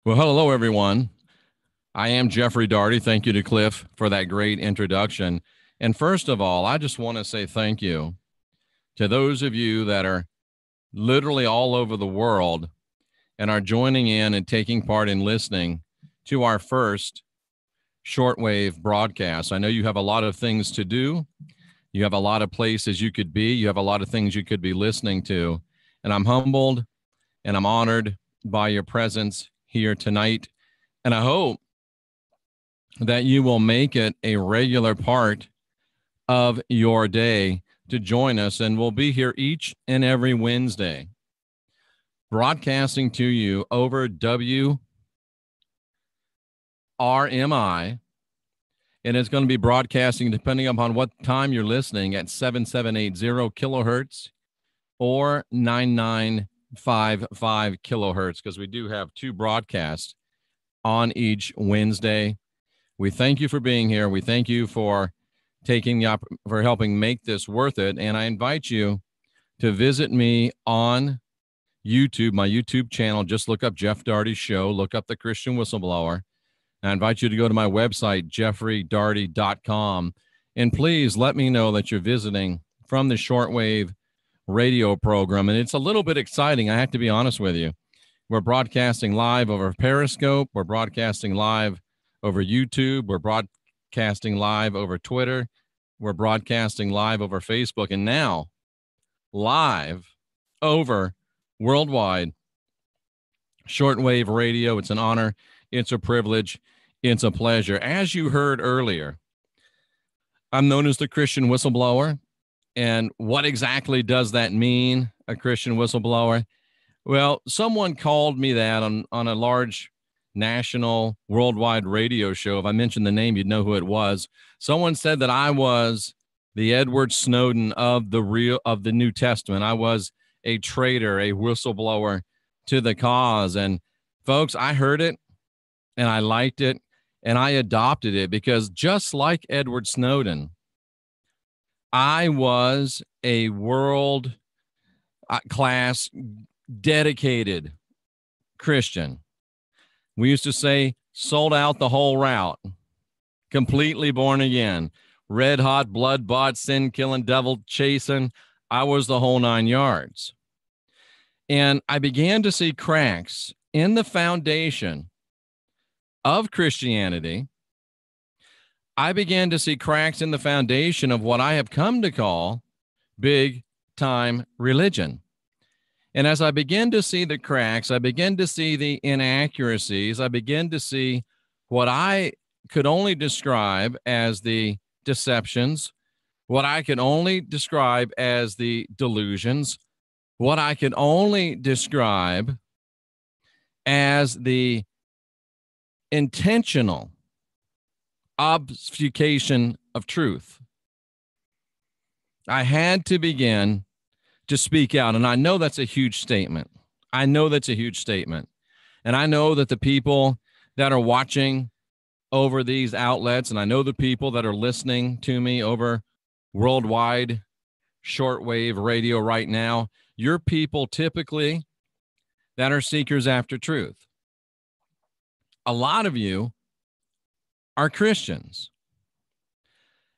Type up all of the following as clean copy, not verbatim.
Well, hello, everyone. I am Jeffrey Daugherty. Thank you to Cliff for that great introduction. And first of all, I just want to say thank you to those of you that are literally all over the world and are joining in and taking part in listening to our first shortwave broadcast. I know you have a lot of things to do. You have a lot of places you could be. You have a lot of things you could be listening to. And I'm humbled and I'm honored by your presence here tonight. And I hope that you will make it a regular part of your day to join us. And we'll be here each and every Wednesday, broadcasting to you over WRMI. And it's going to be broadcasting, depending upon what time you're listening, at 7780 kilohertz or 9955 kilohertz, because we do have two broadcasts on each Wednesday. We thank you for being here. We thank you for for helping make this worth it. And I invite you to visit me on YouTube, my YouTube channel. Just look up Jeff Daugherty Show. Look up the Christian Whistleblower. And I invite you to go to my website, jeffreydaugherty.com. And please let me know that you're visiting from the shortwave radio program. And it's a little bit exciting, I have to be honest with you. We're broadcasting live over Periscope. We're broadcasting live over YouTube. We're broadcasting live over Twitter. We're broadcasting live over Facebook. And now live over worldwide shortwave radio. It's an honor. It's a privilege. It's a pleasure. As you heard earlier, I'm known as the Christian Whistleblower. And what exactly does that mean, a Christian whistleblower? Well, someone called me that on a large national worldwide radio show. If I mentioned the name, you'd know who it was. Someone said that I was the Edward Snowden of the New Testament. I was a traitor, a whistleblower to the cause. And folks, I heard it and I liked it and I adopted it, because just like Edward Snowden, I was a world class dedicated Christian. We used to say, sold out the whole route, completely born again, red hot, blood bought, sin killing, devil chasing. I was the whole 9 yards. And I began to see cracks in the foundation of Christianity. I began to see cracks in the foundation of what I have come to call big time religion. And as I begin to see the cracks, I begin to see the inaccuracies, I begin to see what I could only describe as the deceptions, what I could only describe as the delusions, what I could only describe as the intentional obfuscation of truth. I had to begin to speak out. And I know that's a huge statement. I know that's a huge statement. And I know that the people that are watching over these outlets, and I know the people that are listening to me over worldwide shortwave radio right now, you're people typically that are seekers after truth. A lot of you are Christians.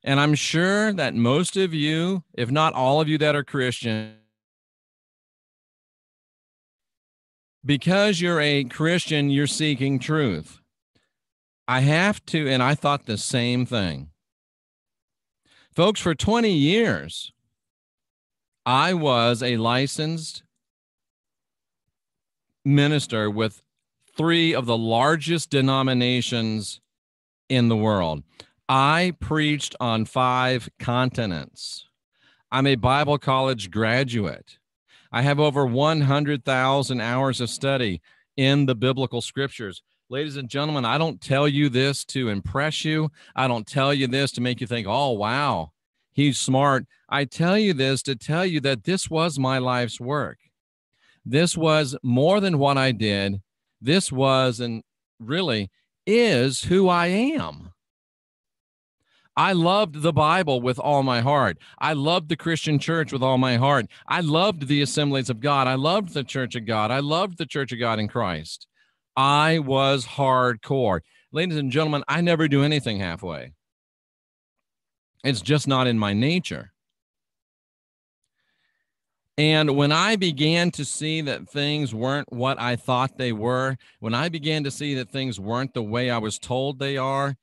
And I'm sure that most of you, if not all of you that are Christian, because you're a Christian, you're seeking truth. I have to, and I thought the same thing. Folks, for 20 years, I was a licensed minister with 3 of the largest denominations in the world. I preached on 5 continents. I'm a Bible college graduate. I have over 100,000 hours of study in the biblical scriptures. Ladies and gentlemen, I don't tell you this to impress you. I don't tell you this to make you think, oh, wow, he's smart. I tell you this to tell you that this was my life's work. This was more than what I did. This was and really is who I am. I loved the Bible with all my heart. I loved the Christian church with all my heart. I loved the assemblies of God. I loved the church of God. I loved the church of God in Christ. I was hardcore. Ladies and gentlemen, I never do anything halfway. It's just not in my nature. And when I began to see that things weren't what I thought they were, when I began to see that things weren't the way I was told they are,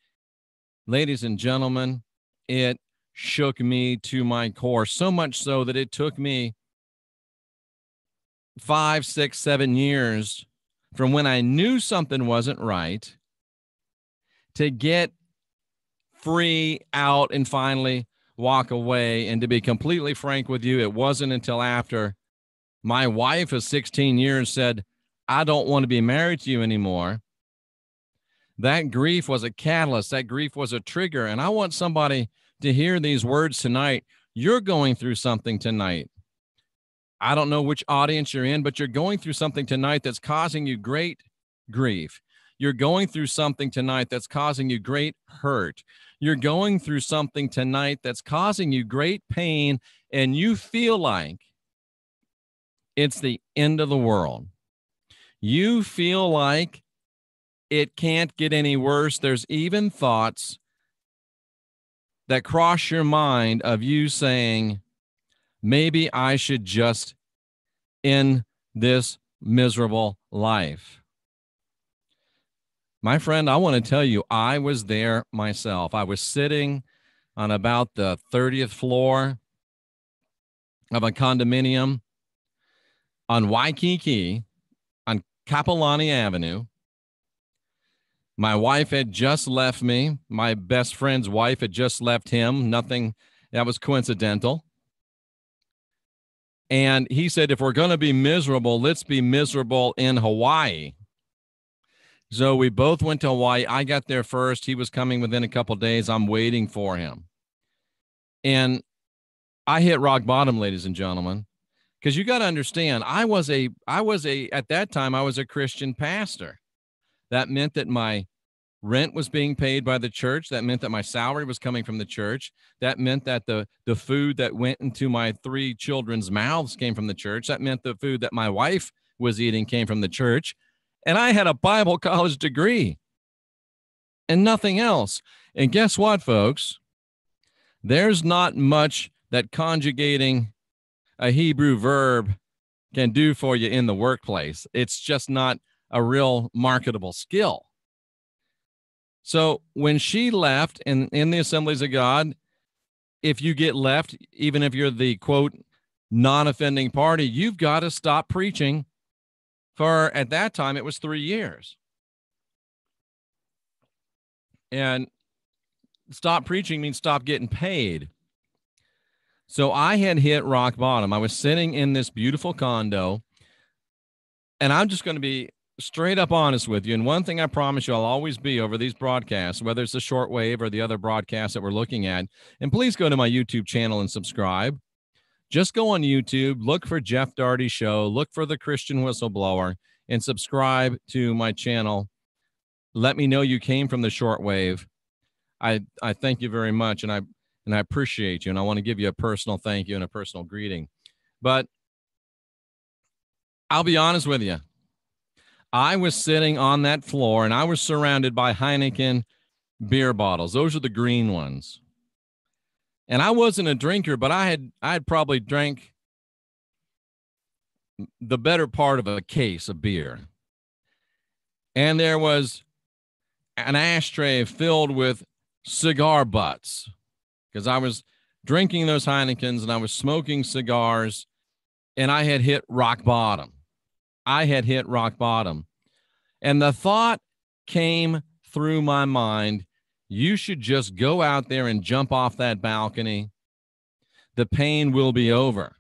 ladies and gentlemen, it shook me to my core, so much so that it took me 5, 6, 7 years from when I knew something wasn't right to get free out and finally walk away. And to be completely frank with you, it wasn't until after my wife of 16 years said, I don't want to be married to you anymore. That grief was a catalyst. That grief was a trigger. And I want somebody to hear these words tonight. You're going through something tonight. I don't know which audience you're in, but you're going through something tonight that's causing you great grief. You're going through something tonight that's causing you great hurt. You're going through something tonight that's causing you great pain, and you feel like it's the end of the world. You feel like it can't get any worse. There's even thoughts that cross your mind of you saying, maybe I should just end this miserable life. My friend, I want to tell you, I was there myself. I was sitting on about the 30th floor of a condominium on Waikiki on Kapolani Avenue. My wife had just left me. My best friend's wife had just left him. Nothing that was coincidental. And he said, if we're going to be miserable, let's be miserable in Hawaii. So we both went to Hawaii. I got there first. He was coming within a couple of days. I'm waiting for him. And I hit rock bottom, ladies and gentlemen, because you got to understand, I was at that time, I was a Christian pastor. That meant that my rent was being paid by the church. That meant that my salary was coming from the church. That meant that the food that went into my 3 children's mouths came from the church. That meant the food that my wife was eating came from the church. And I had a Bible college degree and nothing else. And guess what, folks? There's not much that conjugating a Hebrew verb can do for you in the workplace. It's just not a real marketable skill. So when she left in the Assemblies of God, if you get left, even if you're the, quote, non-offending party, you've got to stop preaching for, at that time, it was 3 years. And stop preaching means stop getting paid. So I had hit rock bottom. I was sitting in this beautiful condo, and I'm just going to be straight up honest with you. And one thing I promise you I'll always be over these broadcasts, whether it's the shortwave or the other broadcasts that we're looking at. And please go to my YouTube channel and subscribe. Just go on YouTube, look for Jeff Daugherty Show, look for the Christian Whistleblower, and subscribe to my channel. Let me know you came from the shortwave. I thank you very much, and I appreciate you, and I want to give you a personal thank you and a personal greeting. But I'll be honest with you. I was sitting on that floor, and I was surrounded by Heineken beer bottles. Those are the green ones. And I wasn't a drinker, but I had probably drank the better part of a case of beer. And there was an ashtray filled with cigar butts because I was drinking those Heinekens and I was smoking cigars, and I had hit rock bottom. And the thought came through my mind, you should just go out there and jump off that balcony. The pain will be over.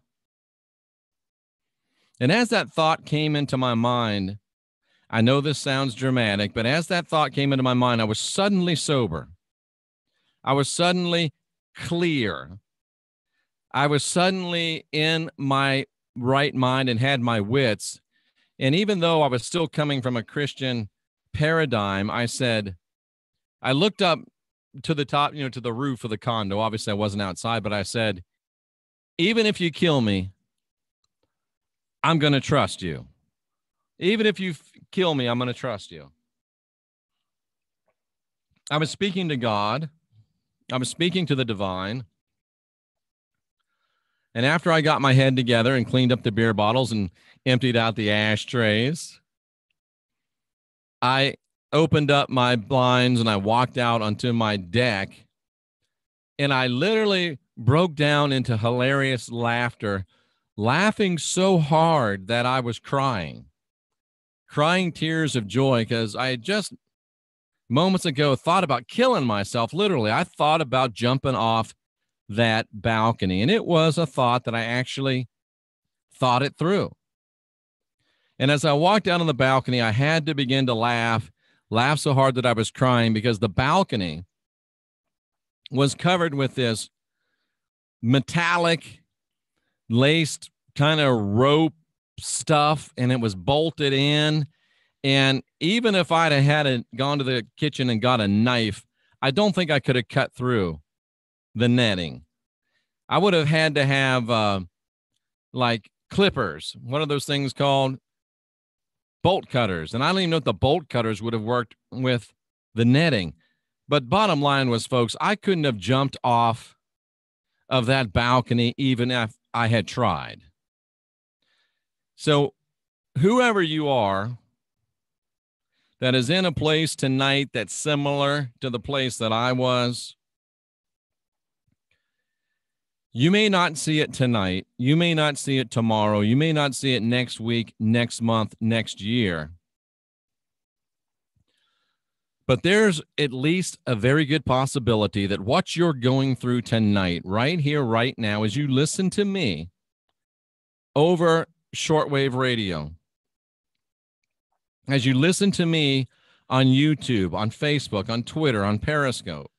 And as that thought came into my mind, I know this sounds dramatic, but as that thought came into my mind, I was suddenly sober. I was suddenly clear. I was suddenly in my right mind and had my wits. And even though I was still coming from a Christian paradigm, I looked up to the top, to the roof of the condo. Obviously, I wasn't outside, but I said, even if you kill me, I'm going to trust you. Even if you kill me, I'm going to trust you. I was speaking to God. I was speaking to the divine. And after I got my head together and cleaned up the beer bottles and emptied out the ashtrays, I opened up my blinds and I walked out onto my deck, and I literally broke down into hilarious laughter, laughing so hard that I was crying tears of joy, because I had just moments ago thought about killing myself. Literally, I thought about jumping off that balcony, and it was a thought that I actually thought it through. And as I walked down on the balcony, I had to begin to laugh so hard that I was crying, because the balcony was covered with this metallic laced kind of rope stuff, and it was bolted in. And even if I'd had gone to the kitchen and got a knife, I don't think I could have cut through the netting. I would have had to have like clippers. What are those things called? Bolt cutters. And I don't even know if the bolt cutters would have worked with the netting. But bottom line was, folks, I couldn't have jumped off of that balcony even if I had tried. So whoever you are that is in a place tonight that's similar to the place that I was, you may not see it tonight. You may not see it tomorrow. You may not see it next week, next month, next year. But there's at least a very good possibility that what you're going through tonight, right here, right now, as you listen to me over shortwave radio, as you listen to me on YouTube, on Facebook, on Twitter, on Periscope,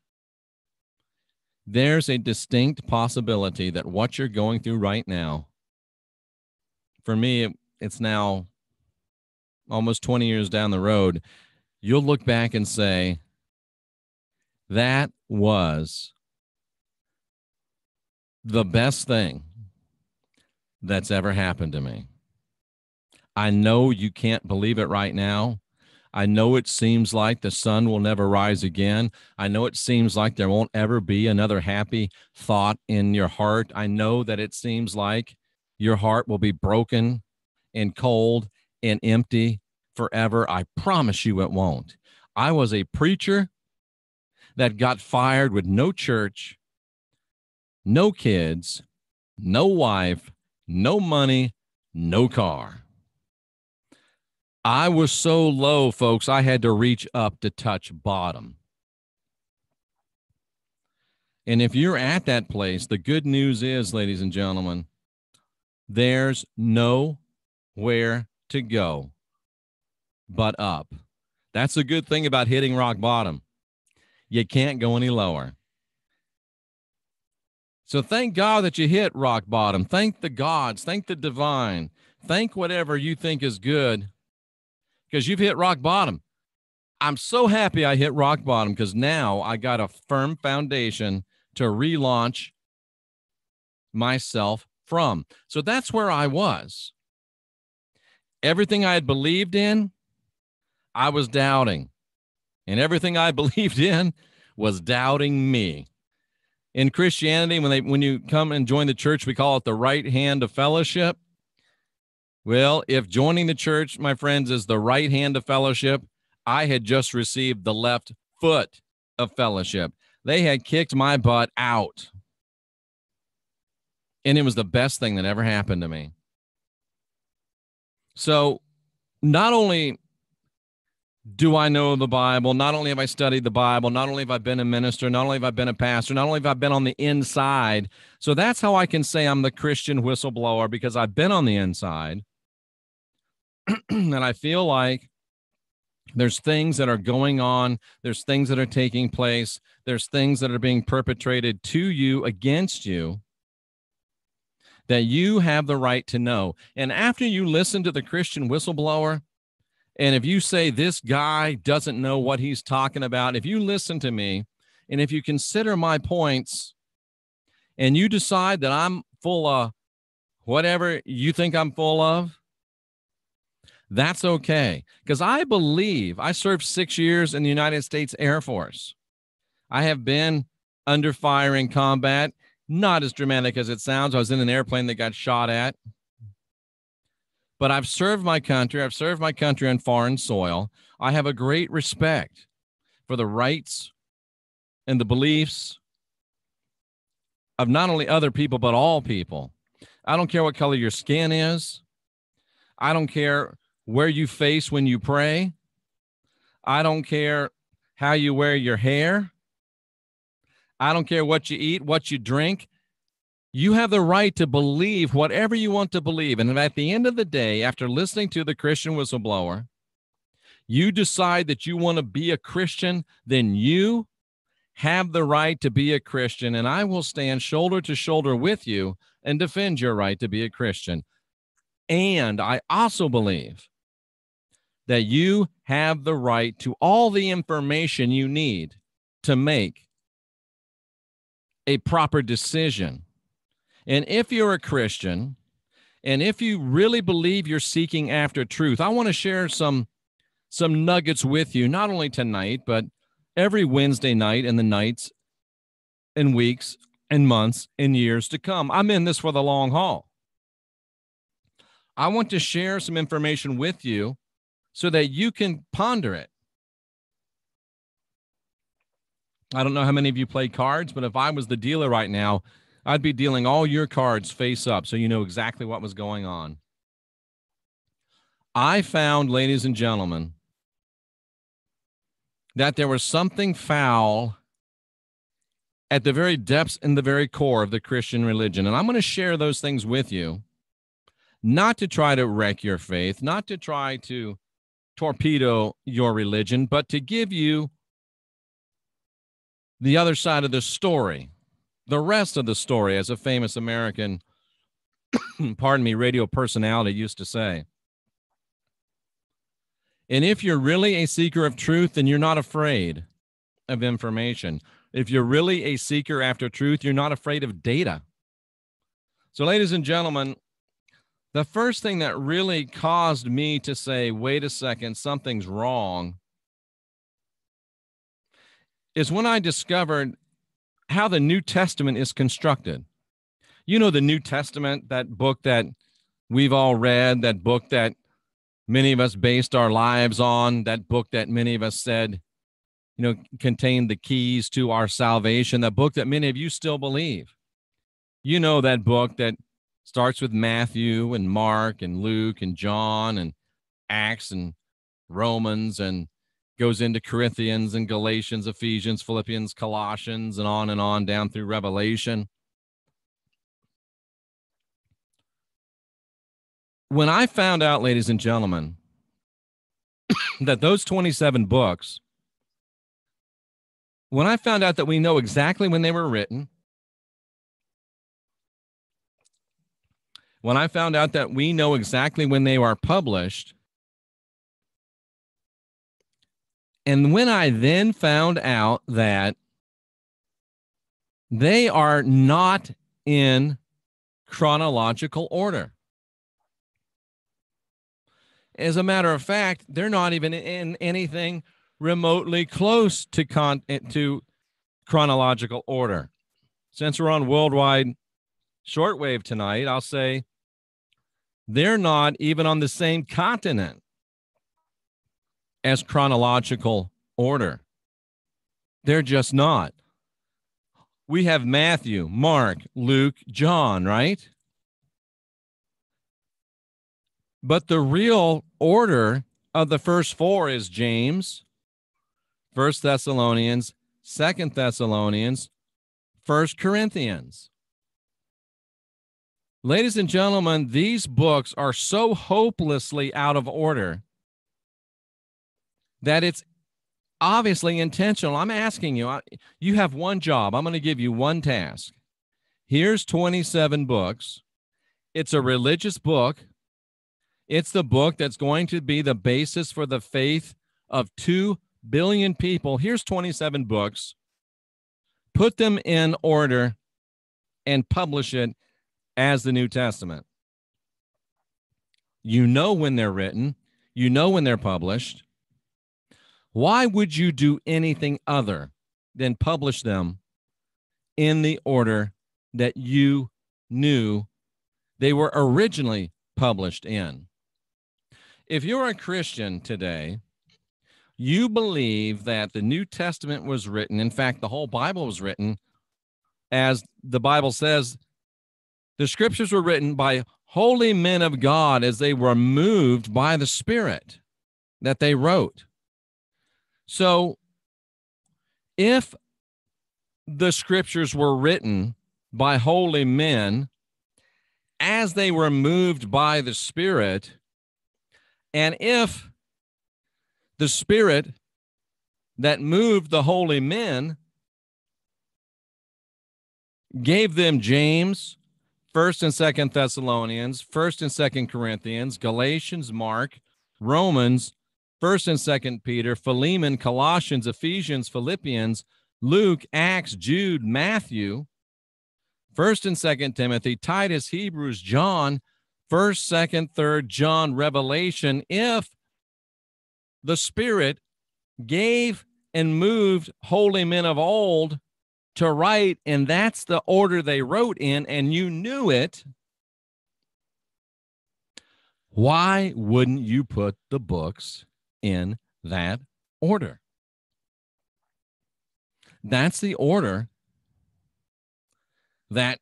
there's a distinct possibility that what you're going through right now, for me, it's now almost 20 years down the road, you'll look back and say, that was the best thing that's ever happened to me. I know you can't believe it right now. I know it seems like the sun will never rise again. I know it seems like there won't ever be another happy thought in your heart. I know that it seems like your heart will be broken and cold and empty forever. I promise you it won't. I was a preacher that got fired with no church, no kids, no wife, no money, no car. I was so low, folks, I had to reach up to touch bottom. And if you're at that place, the good news is, ladies and gentlemen, there's nowhere to go but up. That's the good thing about hitting rock bottom. You can't go any lower. So thank God that you hit rock bottom. Thank the gods. Thank the divine. Thank whatever you think is good, because you've hit rock bottom. I'm so happy I hit rock bottom, because now I got a firm foundation to relaunch myself from. So that's where I was. Everything I had believed in, I was doubting. And everything I believed in was doubting me. In Christianity, when you come and join the church, we call it the right hand of fellowship. Well, if joining the church, my friends, is the right hand of fellowship, I had just received the left foot of fellowship. They had kicked my butt out. And it was the best thing that ever happened to me. So not only do I know the Bible, not only have I studied the Bible, not only have I been a minister, not only have I been a pastor, not only have I been on the inside. So that's how I can say I'm the Christian whistleblower, because I've been on the inside. And I feel like there's things that are going on. There's things that are taking place. There's things that are being perpetrated to you, against you, that you have the right to know. And after you listen to the Christian whistleblower, and if you say this guy doesn't know what he's talking about, if you listen to me, and if you consider my points, and you decide that I'm full of whatever you think I'm full of, That's okay. Because I believe I served 6 years in the United States Air Force. I have been under fire in combat, not as dramatic as it sounds. I was in an airplane that got shot at. But I've served my country. I've served my country on foreign soil. I have a great respect for the rights and the beliefs of not only other people, but all people. I don't care what color your skin is. I don't care where you face when you pray. I don't care how you wear your hair. I don't care what you eat, what you drink. You have the right to believe whatever you want to believe. And at the end of the day, after listening to the Christian Whistleblower, you decide that you want to be a Christian, then you have the right to be a Christian, and I will stand shoulder to shoulder with you and defend your right to be a Christian. And I also believe that you have the right to all the information you need to make a proper decision. And if you're a Christian, and if you really believe you're seeking after truth, I want to share some nuggets with you, not only tonight, but every Wednesday night and the nights and weeks and months and years to come. I'm in this for the long haul. I want to share some information with you so that you can ponder it. I don't know how many of you play cards, but if I was the dealer right now, I'd be dealing all your cards face up so you know exactly what was going on. I found, ladies and gentlemen, that there was something foul at the very depths and the very core of the Christian religion. And I'm going to share those things with you, not to try to wreck your faith, not to try to torpedo your religion, but to give you the other side of the story, the rest of the story, as a famous American, radio personality used to say. And if you're really a seeker of truth, then you're not afraid of information. If you're really a seeker after truth, you're not afraid of data. So, ladies and gentlemen, the first thing that really caused me to say, wait a second, something's wrong, is when I discovered how the New Testament is constructed. You know, the New Testament, that book that we've all read, that book that many of us based our lives on, that book that many of us said, contained the keys to our salvation, that book that many of you still believe. You know, that book that starts with Matthew and Mark and Luke and John and Acts and Romans and goes into Corinthians and Galatians, Ephesians, Philippians, Colossians, and on down through Revelation. When I found out, ladies and gentlemen, that those 27 books, when I found out that we know exactly when they were written, when I found out that we know exactly when they were published, and when I then found out that they are not in chronological order. As a matter of fact, they're not even in anything remotely close to chronological order. Since we're on worldwide shortwave tonight, I'll say they're not even on the same continent as chronological order. They're just not. We have Matthew, Mark, Luke, John, right? But the real order of the first four is James, 1 Thessalonians, 2 Thessalonians, 1 Corinthians. Ladies and gentlemen, these books are so hopelessly out of order that it's obviously intentional. I'm asking you, you have one job. I'm going to give you one task. Here's 27 books. It's a religious book. It's the book that's going to be the basis for the faith of 2 billion people. Here's 27 books. Put them in order and publish it as the New Testament. You know when they're written. You know when they're published. Why would you do anything other than publish them in the order that you knew they were originally published in? If you're a Christian today, you believe that the New Testament was written, in fact, the whole Bible was written, as the Bible says, the scriptures were written by holy men of God as they were moved by the Spirit that they wrote. So if the scriptures were written by holy men as they were moved by the Spirit, and if the Spirit that moved the holy men gave them James, 1st and 2nd Thessalonians, 1st and 2nd Corinthians, Galatians, Mark, Romans, 1st and 2nd Peter, Philemon, Colossians, Ephesians, Philippians, Luke, Acts, Jude, Matthew, 1st and 2nd Timothy, Titus, Hebrews, John, 1st, 2nd, 3rd John, Revelation, if the Spirit gave and moved holy men of old to write, and that's the order they wrote in, and you knew it, why wouldn't you put the books in that order? That's the order that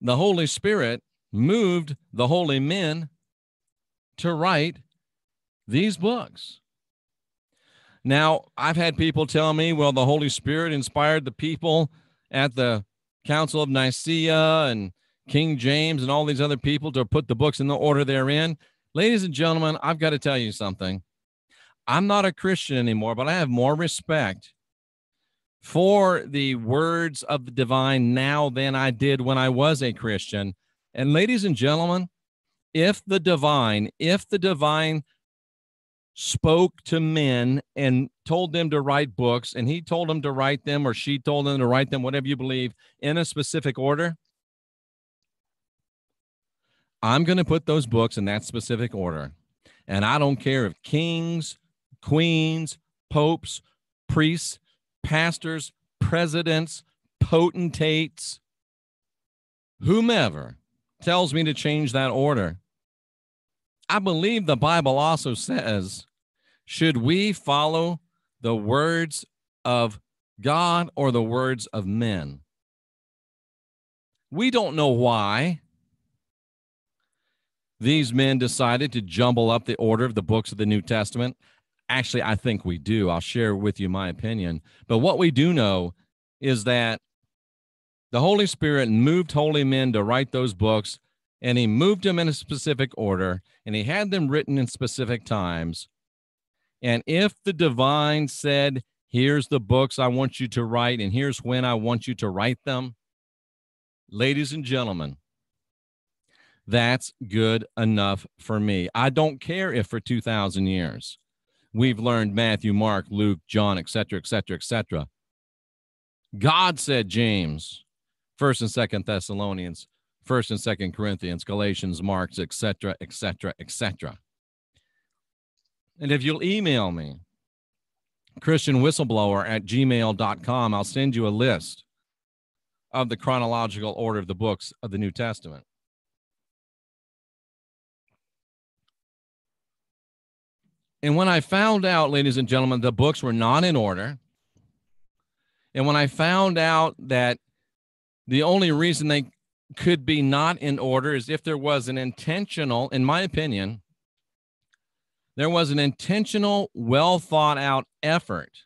the Holy Spirit moved the holy men to write these books. Now, I've had people tell me, well, the Holy Spirit inspired the people at the Council of Nicaea and King James and all these other people to put the books in the order they're in. Ladies and gentlemen, I've got to tell you something. I'm not a Christian anymore, but I have more respect for the words of the divine now than I did when I was a Christian. And ladies and gentlemen, if the divine spoke to men and told them to write books, and he told them to write them, or she told them to write them, whatever you believe, in a specific order, I'm going to put those books in that specific order. And I don't care if kings, queens, popes, priests, pastors, presidents, potentates, whomever tells me to change that order. I believe the Bible also says, should we follow the words of God or the words of men? We don't know why these men decided to jumble up the order of the books of the New Testament. Actually, I think we do. I'll share with you my opinion. But what we do know is that the Holy Spirit moved holy men to write those books, and he moved them in a specific order, and he had them written in specific times. And if the divine said, here's the books I want you to write, and here's when I want you to write them, ladies and gentlemen, that's good enough for me. I don't care if for 2,000 years we've learned Matthew, Mark, Luke, John, etc., etc., etc. God said James, 1st and 2nd Thessalonians, 1st and 2nd Corinthians, Galatians, Marks, etc., etc., etc. And if you'll email me, christianwhistleblower@gmail.com, I'll send you a list of the chronological order of the books of the New Testament. And when I found out, ladies and gentlemen, the books were not in order, and when I found out that the only reason they could be not in order is if there was an intentional, in my opinion, there was an intentional, well thought out effort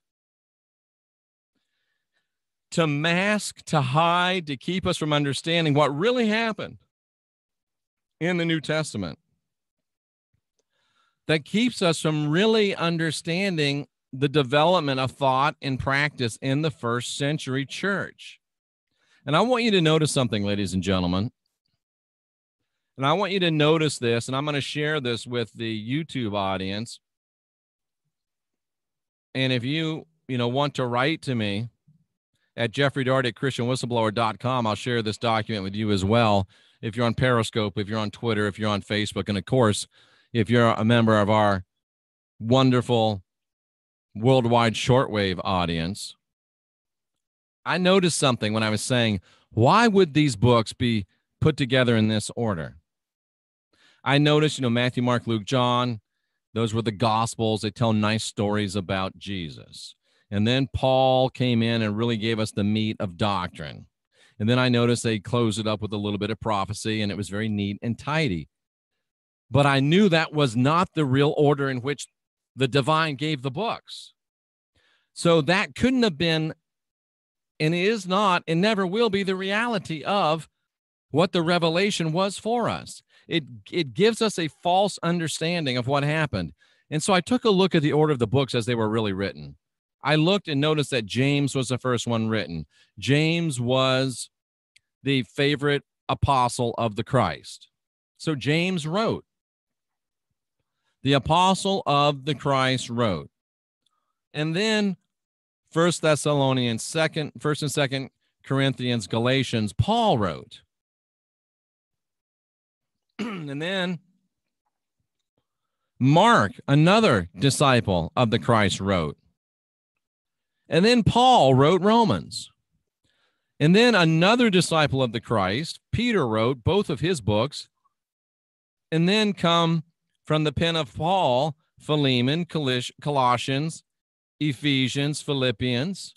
to mask, to hide, to keep us from understanding what really happened in the New Testament, that keeps us from really understanding the development of thought and practice in the first century church. And I want you to notice something, ladies and gentlemen. And I want you to notice this, and I'm going to share this with the YouTube audience. And if you want to write to me at jeffreydart@christianwhistleblower.com, I'll share this document with you as well. If you're on Periscope, if you're on Twitter, if you're on Facebook, and of course, if you're a member of our wonderful worldwide shortwave audience, I noticed something when I was saying, why would these books be put together in this order? I noticed, Matthew, Mark, Luke, John, those were the Gospels. They tell nice stories about Jesus. And then Paul came in and really gave us the meat of doctrine. And then I noticed they closed it up with a little bit of prophecy, and it was very neat and tidy. But I knew that was not the real order in which the divine gave the books. So that couldn't have been, and is not, and never will be the reality of what the revelation was for us. It gives us a false understanding of what happened. And so I took a look at the order of the books as they were really written. I looked and noticed that James was the first one written. James was the favorite apostle of the Christ. So James wrote. The apostle of the Christ wrote. And then 1 Thessalonians, 1st and 2nd Corinthians, Galatians, Paul wrote. And then Mark, another disciple of the Christ, wrote. And then Paul wrote Romans. And then another disciple of the Christ, Peter, wrote both of his books. And then come from the pen of Paul, Philemon, Colossians, Ephesians, Philippians.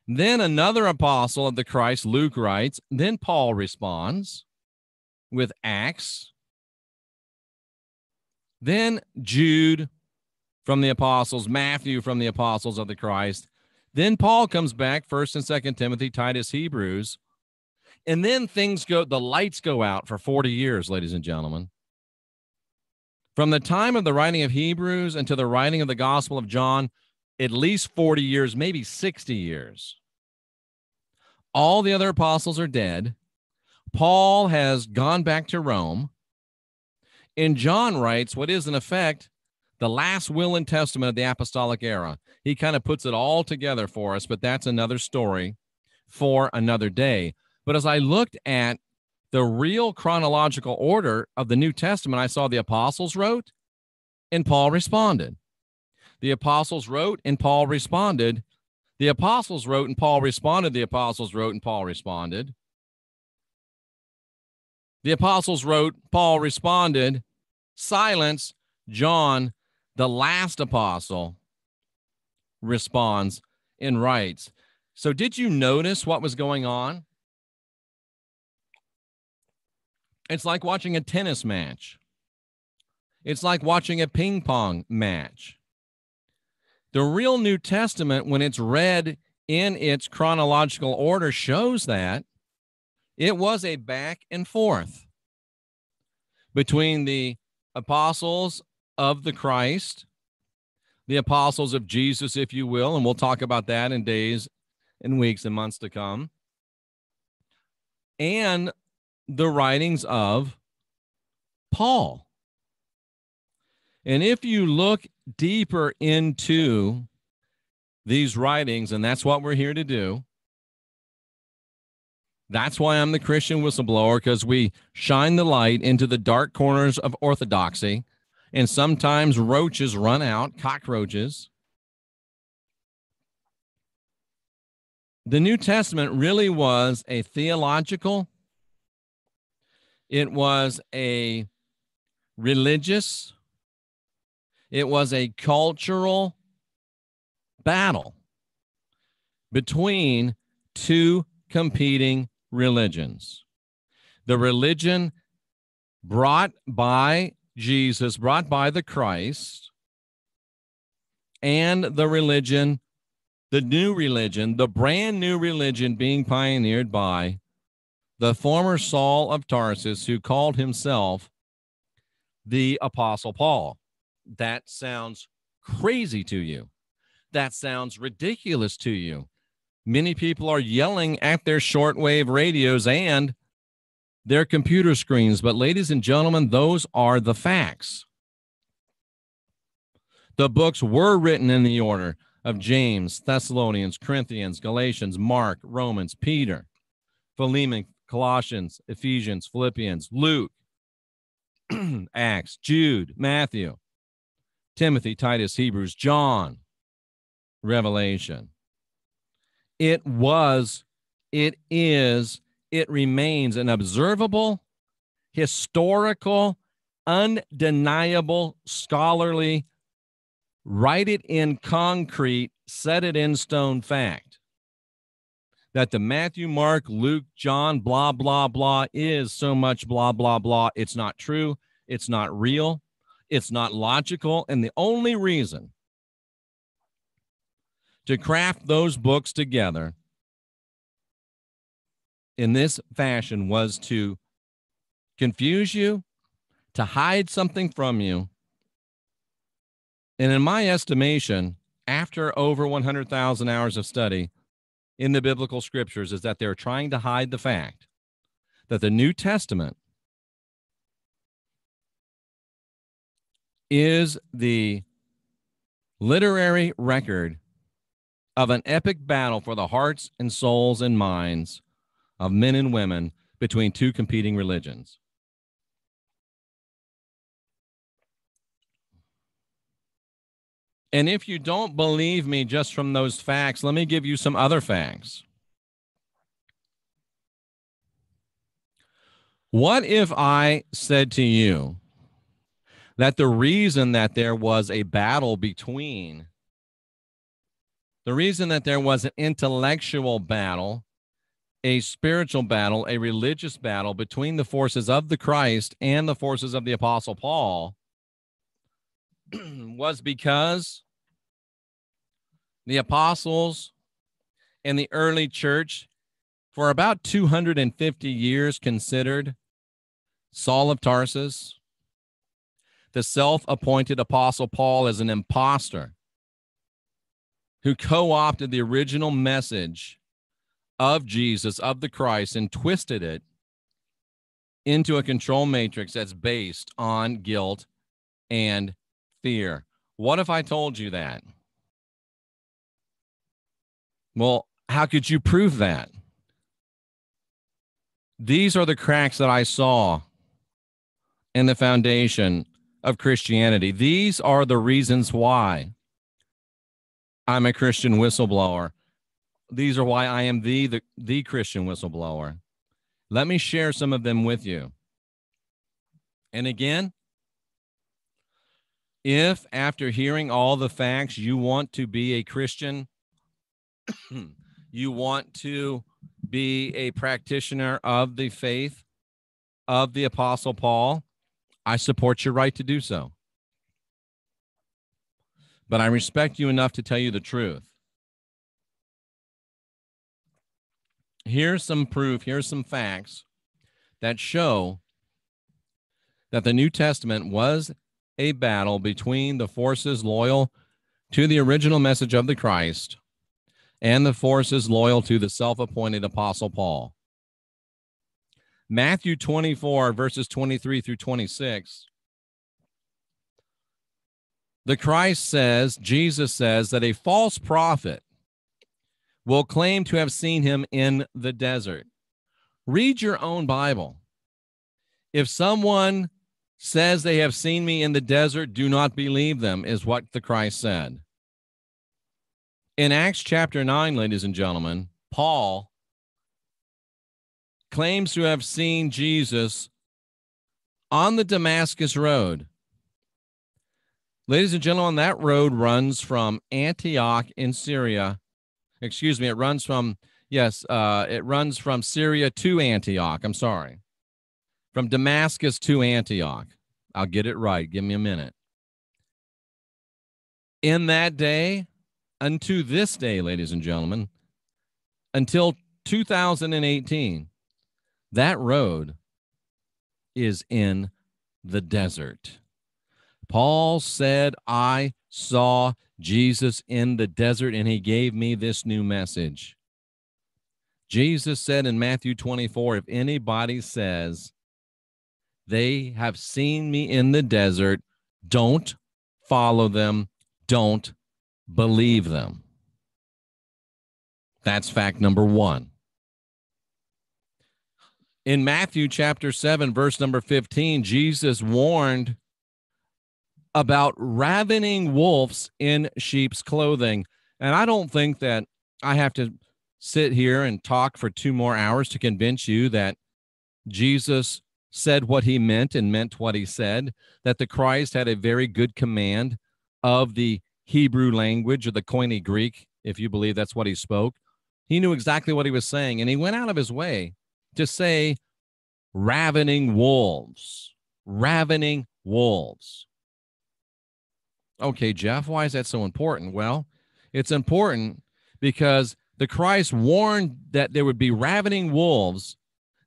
Then another apostle of the Christ, Luke, writes. Then Paul responds with Acts. Then Jude from the apostles, Matthew from the apostles of the Christ. Then Paul comes back, 1st and 2nd Timothy, Titus, Hebrews. And then the lights go out for 40 years, ladies and gentlemen. From the time of the writing of Hebrews until the writing of the Gospel of John, at least 40 years, maybe 60 years. All the other apostles are dead. Paul has gone back to Rome. And John writes what is, in effect, the last will and testament of the apostolic era. He kind of puts it all together for us, but that's another story for another day. But as I looked at the real chronological order of the New Testament, I saw the apostles wrote and Paul responded. The apostles wrote and Paul responded. The apostles wrote and Paul responded. The apostles wrote and Paul responded. The apostles wrote, Paul responded. Silence. John, the last apostle, responds and writes. So did you notice what was going on? It's like watching a tennis match. It's like watching a ping pong match. The real New Testament, when it's read in its chronological order, shows that it was a back and forth between the apostles of the Christ, the apostles of Jesus, if you will, and we'll talk about that in days and weeks and months to come, and the writings of Paul. And if you look deeper into these writings, and that's what we're here to do, that's why I'm the Christian whistleblower, because we shine the light into the dark corners of orthodoxy, and sometimes roaches run out, cockroaches. The New Testament really was a theological, it was a religious, it was a cultural battle between two competing religions. The religion brought by Jesus, brought by the Christ, and the religion, the new religion, the brand new religion being pioneered by the former Saul of Tarsus, who called himself the Apostle Paul. That sounds crazy to you. That sounds ridiculous to you. Many people are yelling at their shortwave radios and their computer screens. But ladies and gentlemen, those are the facts. The books were written in the order of James, Thessalonians, Corinthians, Galatians, Mark, Romans, Peter, Philemon, Colossians, Ephesians, Philippians, Luke, Acts, Jude, Matthew, Timothy, Titus, Hebrews, John, Revelation. It was, it is, it remains an observable, historical, undeniable, scholarly, write it in concrete, set it in stone fact that the Matthew, Mark, Luke, John, blah, blah, blah is so much blah, blah, blah. It's not true. It's not real. It's not logical. And the only reason to craft those books together in this fashion was to confuse you, to hide something from you. And in my estimation, after over 100,000 hours of study in the biblical scriptures, is that they're trying to hide the fact that the New Testament is the literary record of an epic battle for the hearts and souls and minds of men and women between two competing religions. And if you don't believe me just from those facts, let me give you some other facts. What if I said to you that the reason that there was a battle between, the reason that there was an intellectual battle, a spiritual battle, a religious battle between the forces of the Christ and the forces of the Apostle Paul was because the apostles and the early church for about 250 years considered Saul of Tarsus, the self-appointed Apostle Paul, as an imposter who co-opted the original message of Jesus, of the Christ, and twisted it into a control matrix that's based on guilt and fear. What if I told you that? Well, how could you prove that? These are the cracks that I saw in the foundation of Christianity. These are the reasons why I'm a Christian whistleblower. These are why I am the Christian whistleblower. Let me share some of them with you. And again, if after hearing all the facts you want to be a Christian, you want to be a practitioner of the faith of the Apostle Paul, I support your right to do so. But I respect you enough to tell you the truth. Here's some proof, here's some facts that show that the New Testament was a battle between the forces loyal to the original message of the Christ and the forces loyal to the self-appointed Apostle Paul. Matthew 24, verses 23 through 26. The Christ says, Jesus says, that a false prophet will claim to have seen him in the desert. Read your own Bible. If someone says they have seen me in the desert, do not believe them, is what the Christ said. In Acts chapter 9, ladies and gentlemen, Paul claims to have seen Jesus on the Damascus Road. Ladies and gentlemen, that road runs from Antioch in Syria. Excuse me, it runs from Syria to Antioch. I'm sorry. From Damascus to Antioch. I'll get it right. Give me a minute. In that day, unto this day, ladies and gentlemen, until 2018, that road is in the desert. Paul said, I saw Jesus in the desert, and he gave me this new message. Jesus said in Matthew 24, if anybody says they have seen me in the desert, don't follow them, don't believe them. That's fact number one. In Matthew chapter 7, verse number 15, Jesus warned about ravening wolves in sheep's clothing. And I don't think that I have to sit here and talk for 2 more hours to convince you that Jesus said what he meant and meant what he said, that the Christ had a very good command of the Hebrew language or the Koine Greek, if you believe that's what he spoke. He knew exactly what he was saying, and he went out of his way to say ravening wolves, ravening wolves. Okay, Jeff, why is that so important? Well, it's important because the Christ warned that there would be ravening wolves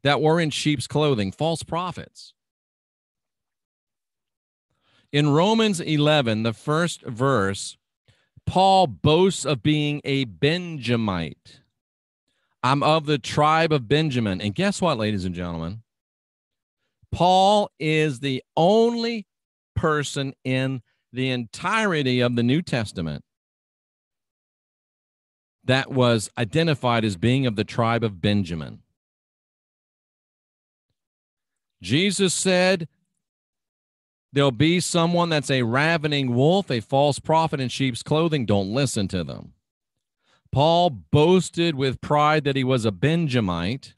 that were in sheep's clothing, false prophets. In Romans 11, the first verse, Paul boasts of being a Benjamite. I'm of the tribe of Benjamin. And guess what, ladies and gentlemen? Paul is the only person in the entirety of the New Testament that was identified as being of the tribe of Benjamin. Jesus said there'll be someone that's a ravening wolf, a false prophet in sheep's clothing. Don't listen to them. Paul boasted with pride that he was a Benjamite.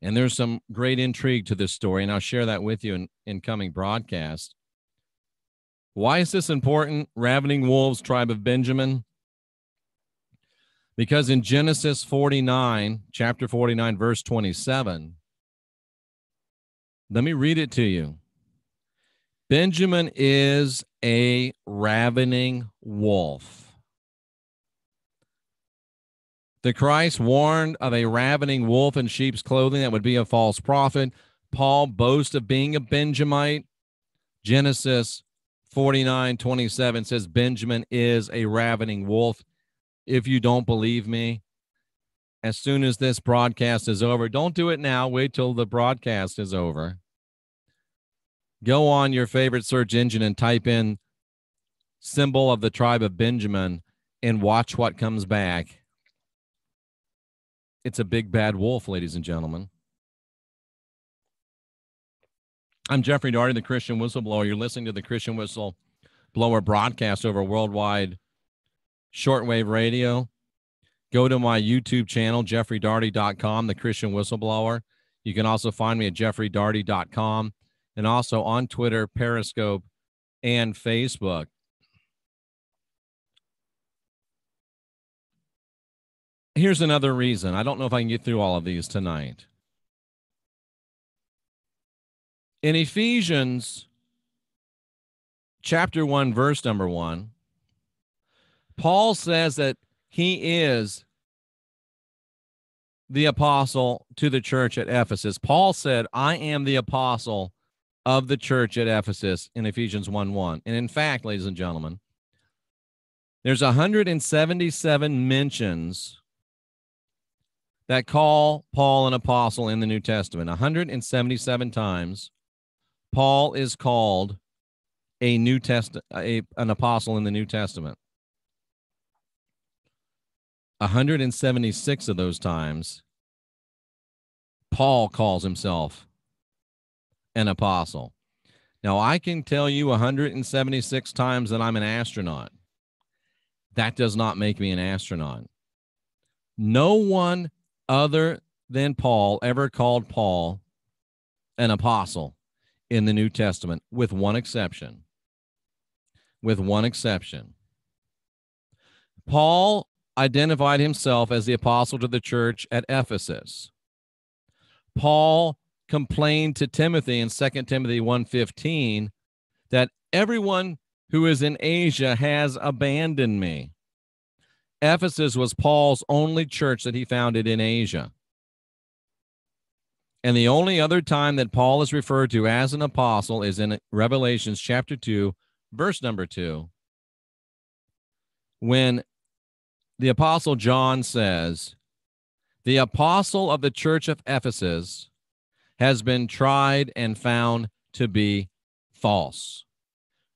And there's some great intrigue to this story, and I'll share that with you in coming broadcasts. Why is this important? Ravening wolves, tribe of Benjamin. Because in Genesis 49, chapter 49, verse 27, let me read it to you. Benjamin is a ravening wolf. The Christ warned of a ravening wolf in sheep's clothing that would be a false prophet. Paul boasts of being a Benjamite. Genesis 49:27 says Benjamin is a ravening wolf. If you don't believe me, as soon as this broadcast is over, don't do it now. Wait till the broadcast is over. Go on your favorite search engine and type in symbol of the tribe of Benjamin and watch what comes back. It's a big bad wolf, ladies and gentlemen. I'm Jeffrey Daugherty, the Christian Whistleblower. You're listening to the Christian Whistleblower broadcast over worldwide shortwave radio. Go to my YouTube channel, jeffreydaugherty.com, the Christian Whistleblower. You can also find me at jeffreydaugherty.com and also on Twitter, Periscope, and Facebook. Here's another reason. I don't know if I can get through all of these tonight. In Ephesians chapter 1, verse number 1, Paul says that he is the apostle to the church at Ephesus. Paul said, I am the apostle of the church at Ephesus in Ephesians 1:1. And in fact, ladies and gentlemen, there's 177 mentions that call Paul an apostle in the New Testament. 177 times Paul is called an apostle in the New Testament. 176 of those times, Paul calls himself an apostle. Now, I can tell you 176 times that I'm an astronaut. That does not make me an astronaut. No one other than Paul ever called Paul an apostle in the New Testament, with one exception. With one exception. Paul identified himself as the apostle to the church at Ephesus. Paul complained to Timothy in 2 Timothy 1:15 that everyone who is in Asia has abandoned me. Ephesus was Paul's only church that he founded in Asia. And the only other time that Paul is referred to as an apostle is in Revelations chapter 2, verse number 2, when the apostle John says, the apostle of the church of Ephesus has been tried and found to be false.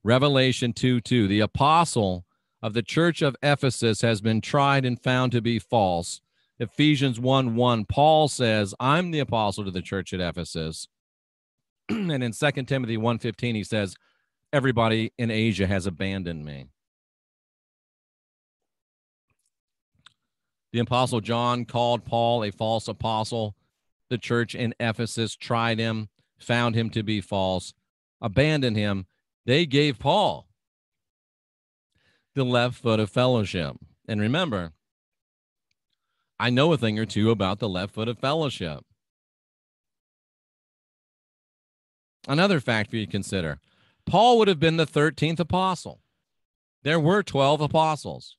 Revelation 2:2, the apostle of the church of Ephesus has been tried and found to be false. Ephesians 1:1, Paul says, I'm the apostle to the church at Ephesus. And in 2 Timothy 1:15, he says, everybody in Asia has abandoned me. The Apostle John called Paul a false apostle. The church in Ephesus tried him, found him to be false, abandoned him. They gave Paul the left foot of fellowship. And remember, I know a thing or two about the left foot of fellowship. Another fact for you to consider, Paul would have been the 13th apostle. There were 12 apostles.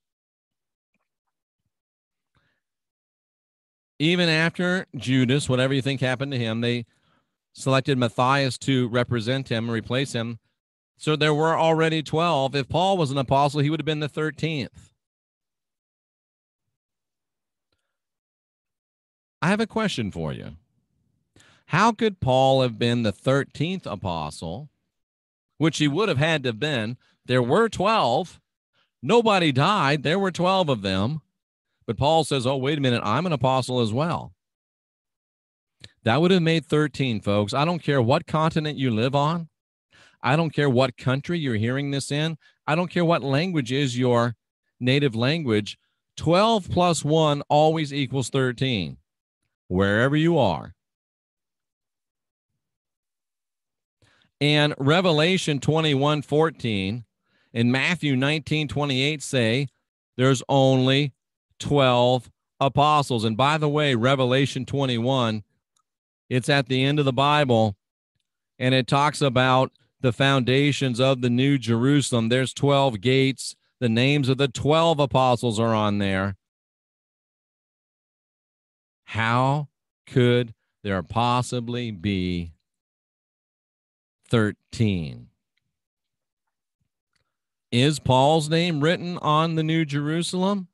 Even after Judas, whatever you think happened to him, they selected Matthias to represent him and replace him. So there were already 12. If Paul was an apostle, he would have been the 13th. I have a question for you. How could Paul have been the 13th apostle, which he would have had to have been? There were 12. Nobody died. There were 12 of them. But Paul says, oh, wait a minute, I'm an apostle as well. That would have made 13, folks. I don't care what continent you live on. I don't care what country you're hearing this in. I don't care what language is your native language. 12 plus 1 always equals 13, wherever you are. And Revelation 21:14 and Matthew 19:28 say there's only 12 apostles. And by the way, Revelation 21, it's at the end of the Bible, and it talks about the foundations of the New Jerusalem. There's 12 gates. The names of the 12 apostles are on there. How could there possibly be 13? Is Paul's name written on the New Jerusalem?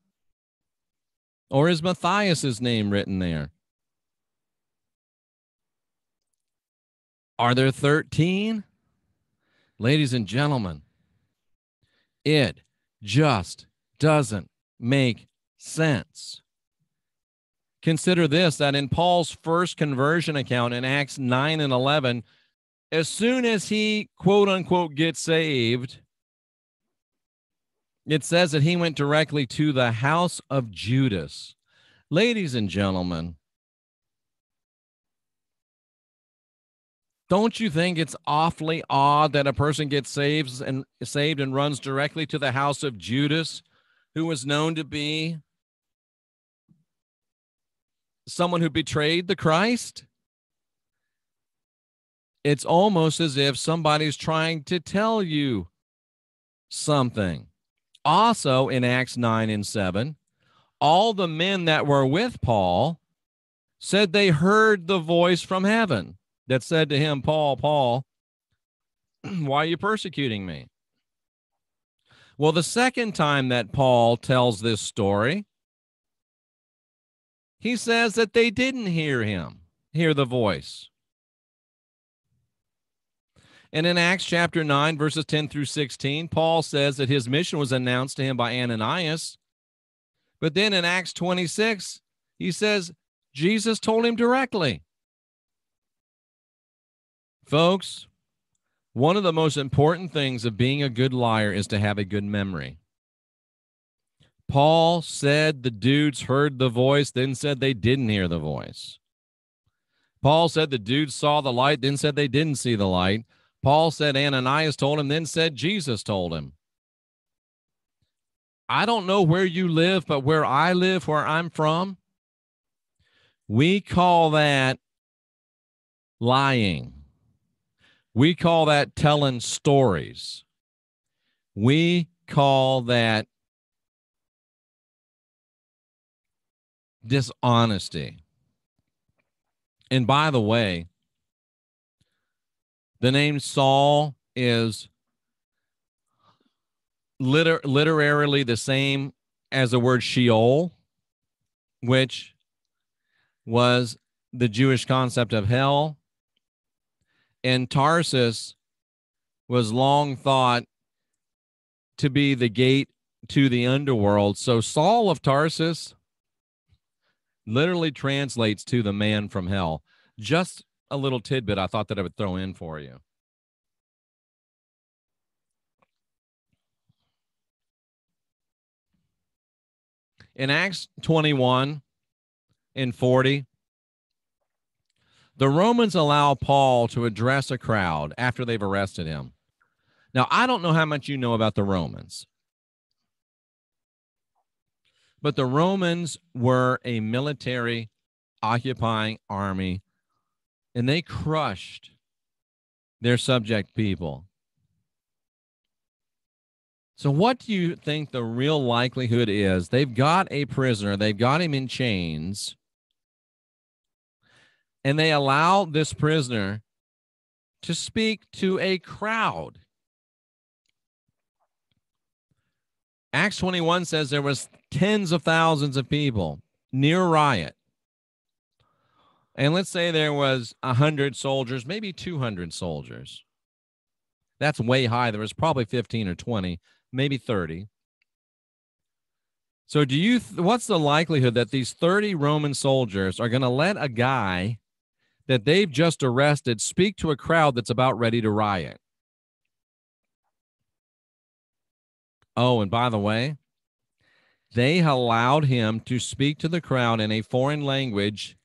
Or is Matthias's name written there? Are there 13? Ladies and gentlemen, it just doesn't make sense. Consider this, that in Paul's first conversion account in Acts 9 and 11, as soon as he, quote unquote, gets saved, it says that he went directly to the house of Judas. Ladies and gentlemen, don't you think it's awfully odd that a person gets saved and runs directly to the house of Judas, who was known to be someone who betrayed the Christ? It's almost as if somebody's trying to tell you something. Also in Acts 9 and 7, all the men that were with Paul said they heard the voice from heaven that said to him, Paul, Paul, why are you persecuting me? Well, the second time that Paul tells this story, he says that they didn't hear the voice. And in Acts chapter 9, verses 10 through 16, Paul says that his mission was announced to him by Ananias. But then in Acts 26, he says Jesus told him directly. Folks, one of the most important things of being a good liar is to have a good memory. Paul said the dudes heard the voice, then said they didn't hear the voice. Paul said the dudes saw the light, then said they didn't see the light. Paul said Ananias told him, then said Jesus told him. I don't know where you live, but where I live, where I'm from, we call that lying. We call that telling stories. We call that dishonesty. And by the way, the name Saul is literally the same as the word Sheol, which was the Jewish concept of hell. And Tarsus was long thought to be the gate to the underworld. So Saul of Tarsus literally translates to the man from hell. Just a little tidbit I thought that I would throw in for you. In Acts 21 and 40, the Romans allow Paul to address a crowd after they've arrested him. Now, I don't know how much you know about the Romans, but the Romans were a military occupying army, and they crushed their subject people. So what do you think the real likelihood is? They've got a prisoner. They've got him in chains. And they allow this prisoner to speak to a crowd. Acts 21 says there was tens of thousands of people, near riot. And let's say there was 100 soldiers, maybe 200 soldiers. That's way high. There was probably 15 or 20, maybe 30. So what's the likelihood that these 30 Roman soldiers are going to let a guy that they've just arrested speak to a crowd that's about ready to riot? Oh, and by the way, they allowed him to speak to the crowd in a foreign language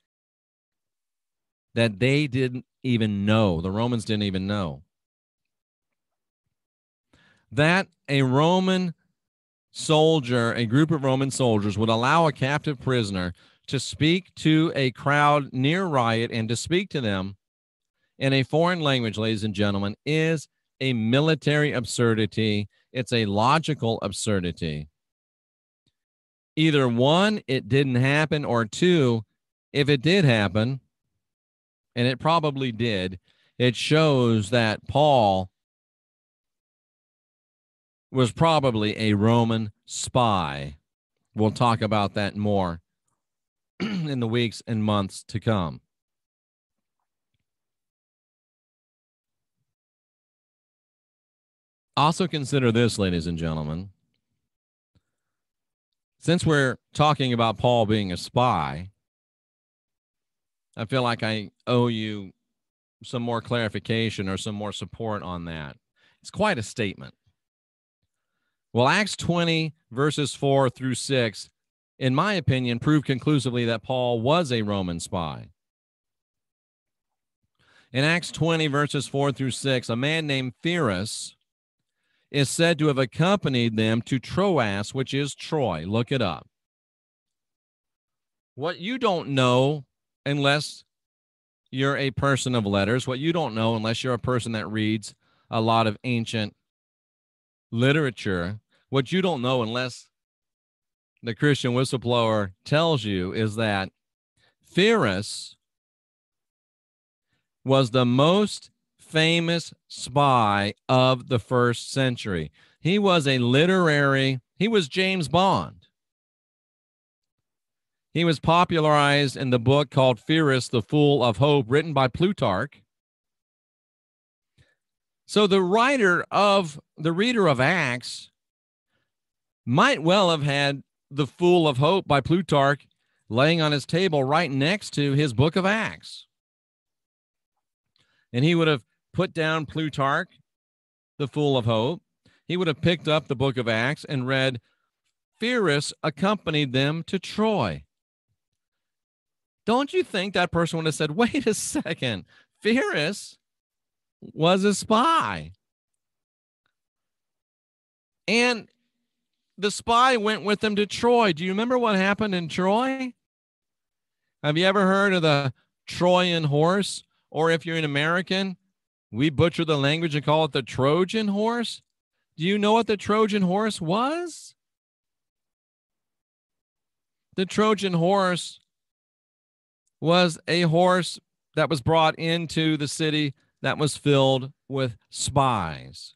that they didn't even know. The Romans didn't even know. That a Roman soldier, a group of Roman soldiers, would allow a captive prisoner to speak to a crowd near riot and to speak to them in a foreign language, ladies and gentlemen, is a military absurdity. It's a logical absurdity. Either one, it didn't happen, or two, if it did happen, and it probably did, it shows that Paul was probably a Roman spy. We'll talk about that more in the weeks and months to come. Also consider this, ladies and gentlemen. Since we're talking about Paul being a spy, I feel like I owe you some more clarification or some more support on that. It's quite a statement. Well, Acts 20, verses 4 through 6, in my opinion, prove conclusively that Paul was a Roman spy. In Acts 20, verses 4 through 6, a man named Pyrrhus is said to have accompanied them to Troas, which is Troy. Look it up. What you don't know, unless you're a person of letters, what you don't know, unless you're a person that reads a lot of ancient literature, what you don't know, unless the Christian Whistleblower tells you, is that Pyrrhus was the most famous spy of the first century. He was he was James Bond. He was popularized in the book called Pyrrhus, the Fool of Hope, written by Plutarch. So the reader of Acts might well have had the Fool of Hope by Plutarch laying on his table right next to his book of Acts. And he would have put down Plutarch, the Fool of Hope. He would have picked up the book of Acts and read, Pyrrhus accompanied them to Troy. Don't you think that person would have said, wait a second, Pyrrhus was a spy? And the spy went with them to Troy. Do you remember what happened in Troy? Have you ever heard of the Trojan horse? Or if you're an American, we butcher the language and call it the Trojan horse. Do you know what the Trojan horse was? The Trojan horse was a horse that was brought into the city that was filled with spies.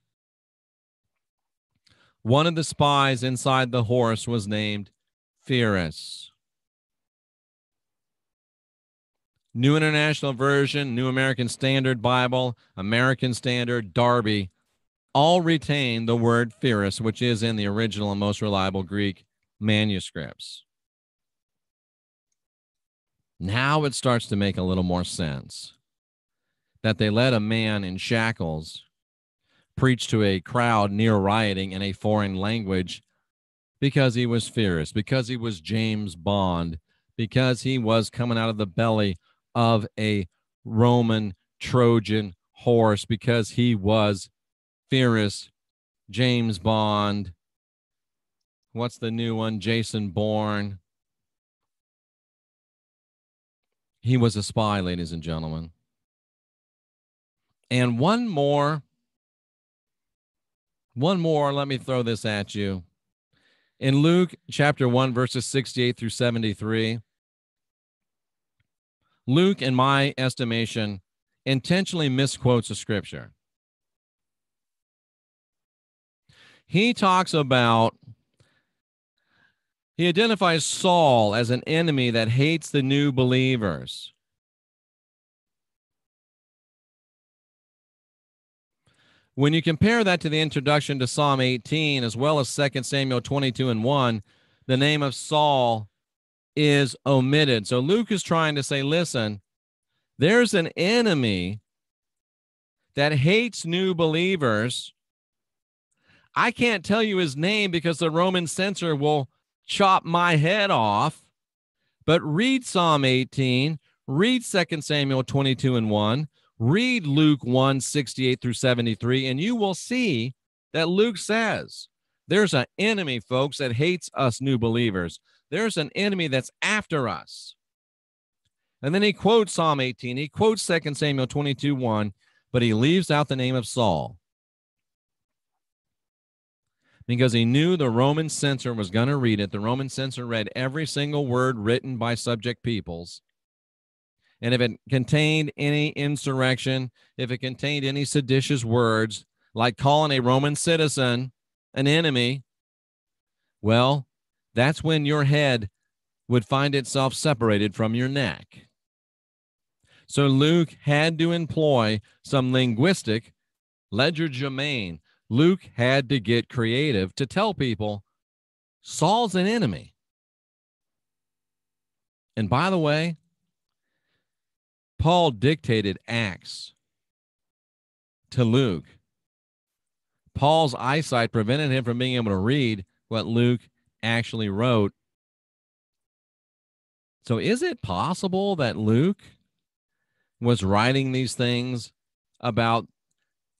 One of the spies inside the horse was named Pyrrhus. New International Version, New American Standard Bible, American Standard, Darby, all retain the word Pyrrhus, which is in the original and most reliable Greek manuscripts. Now it starts to make a little more sense that they let a man in shackles preach to a crowd near rioting in a foreign language because he was fierce, because he was James Bond, because he was coming out of the belly of a Roman Trojan horse, because he was fierce, James Bond. What's the new one? Jason Bourne. He was a spy, ladies and gentlemen. And one more, let me throw this at you. In Luke chapter 1, verses 68 through 73, Luke, in my estimation, intentionally misquotes a scripture. He identifies Saul as an enemy that hates the new believers. When you compare that to the introduction to Psalm 18, as well as 2 Samuel 22:1, the name of Saul is omitted. So Luke is trying to say, listen, there's an enemy that hates new believers. I can't tell you his name because the Roman censor will chop my head off. But read Psalm 18, read 2 Samuel 22:1, read Luke 1:68 through 73, and you will see that Luke says there's an enemy, folks, that hates us new believers. There's an enemy that's after us. And then he quotes Psalm 18, he quotes 2 Samuel 22:1, but he leaves out the name of Saul because he knew the Roman censor was going to read it. The Roman censor read every single word written by subject peoples. And if it contained any insurrection, if it contained any seditious words, like calling a Roman citizen an enemy, well, that's when your head would find itself separated from your neck. So Luke had to employ some linguistic legerdemain. Luke had to get creative to tell people Saul's an enemy. And by the way, Paul dictated Acts to Luke. Paul's eyesight prevented him from being able to read what Luke actually wrote. So is it possible that Luke was writing these things about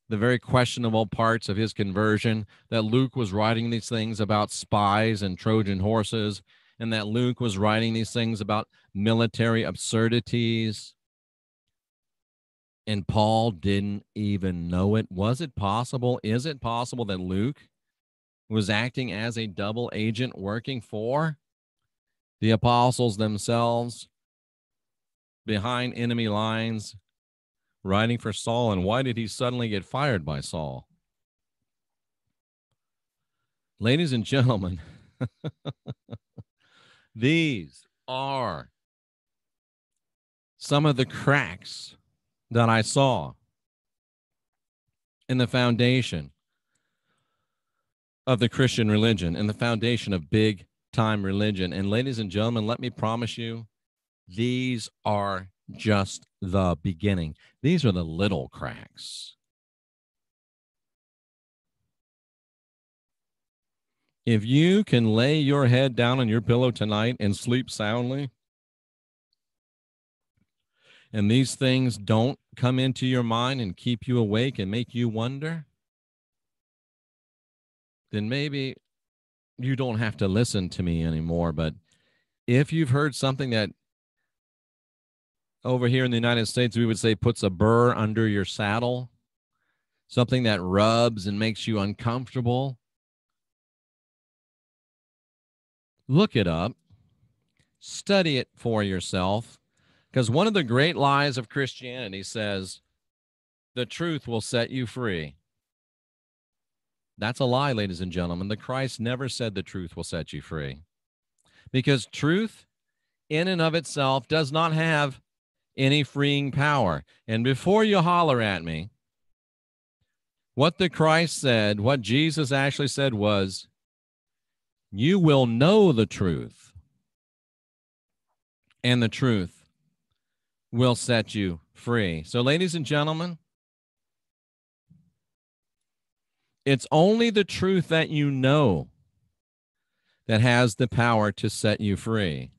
the very questionable parts of his conversion, that Luke was writing these things about spies and Trojan horses, and that Luke was writing these things about military absurdities, and Paul didn't even know it? Was it possible? Is it possible that Luke was acting as a double agent working for the apostles themselves behind enemy lines, writing for Saul? And why did he suddenly get fired by Saul? Ladies and gentlemen, these are some of the cracks that I saw in the foundation of the Christian religion, in the foundation of big time religion. And ladies and gentlemen, let me promise you, these are just the beginning. These are the little cracks. If you can lay your head down on your pillow tonight and sleep soundly, and these things don't come into your mind and keep you awake and make you wonder, then maybe you don't have to listen to me anymore. But if you've heard something that over here in the United States, we would say puts a burr under your saddle, something that rubs and makes you uncomfortable, look it up, study it for yourself, because one of the great lies of Christianity says the truth will set you free. That's a lie, ladies and gentlemen. The Christ never said the truth will set you free, because truth in and of itself does not have any freeing power. And before you holler at me, what the Christ said, what Jesus actually said was, you will know the truth, and the truth will set you free. So, ladies and gentlemen, it's only the truth that you know that has the power to set you free.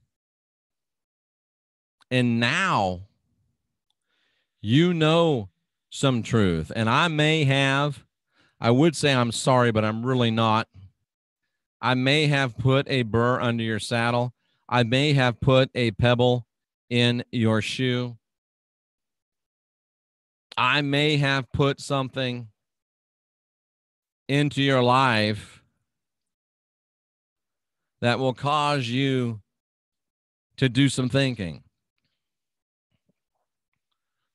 And now you know some truth. And I would say I'm sorry, but I'm really not. I may have put a burr under your saddle. I may have put a pebble in your shoe. I may have put something into your life that will cause you to do some thinking,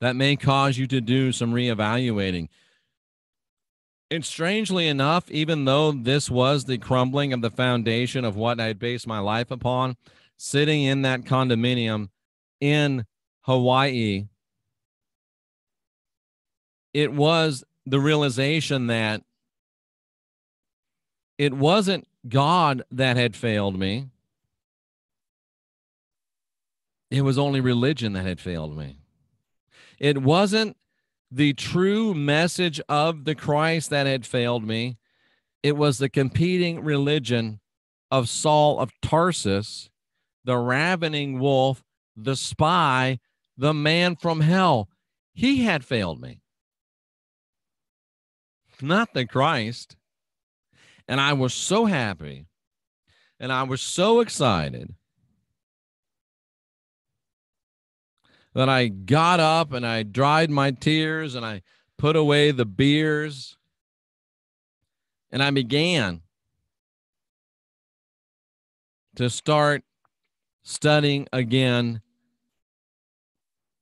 that may cause you to do some reevaluating. And strangely enough, even though this was the crumbling of the foundation of what I had based my life upon, sitting in that condominium in Hawaii, it was the realization that it wasn't God that had failed me. It was only religion that had failed me. It wasn't the true message of the Christ that had failed me. It was the competing religion of Saul of Tarsus, the ravening wolf, the spy, the man from hell. He had failed me, not the Christ. And I was so happy and I was so excited that I got up and I dried my tears and I put away the beers and I began to start studying again.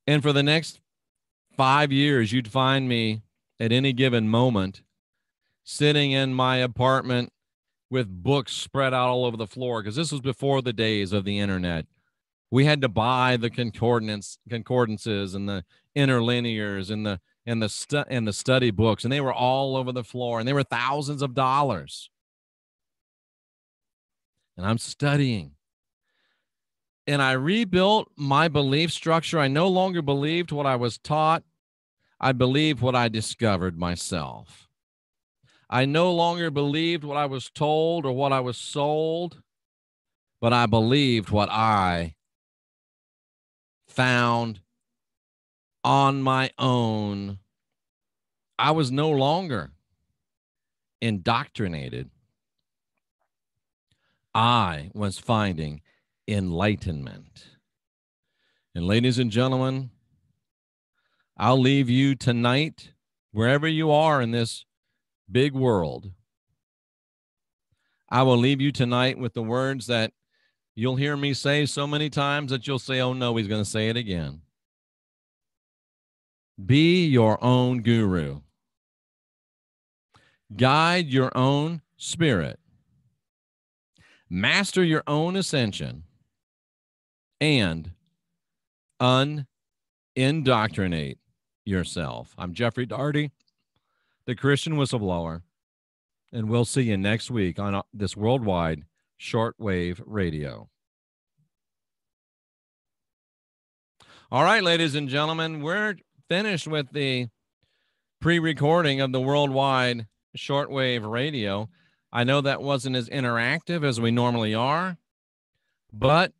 And for the next 5 years, you'd find me at any given moment sitting in my apartment with books spread out all over the floor, because this was before the days of the internet. We had to buy the concordances and the interlinears and the study books, and they were all over the floor, and they were thousands of dollars. And I'm studying. And I rebuilt my belief structure. I no longer believed what I was taught. I believed what I discovered myself. I no longer believed what I was told or what I was sold, but I believed what I found on my own. I was no longer indoctrinated. I was finding enlightenment. And ladies and gentlemen, I'll leave you tonight, wherever you are in this big world. I will leave you tonight with the words that you'll hear me say so many times that you'll say, oh no, he's going to say it again. Be your own guru. Guide your own spirit. Master your own ascension. And unindoctrinate yourself. I'm Jeffrey Daugherty, the Christian Whistleblower, and we'll see you next week on this worldwide shortwave radio. All right, ladies and gentlemen, we're finished with the pre-recording of the worldwide shortwave radio. I know that wasn't as interactive as we normally are, but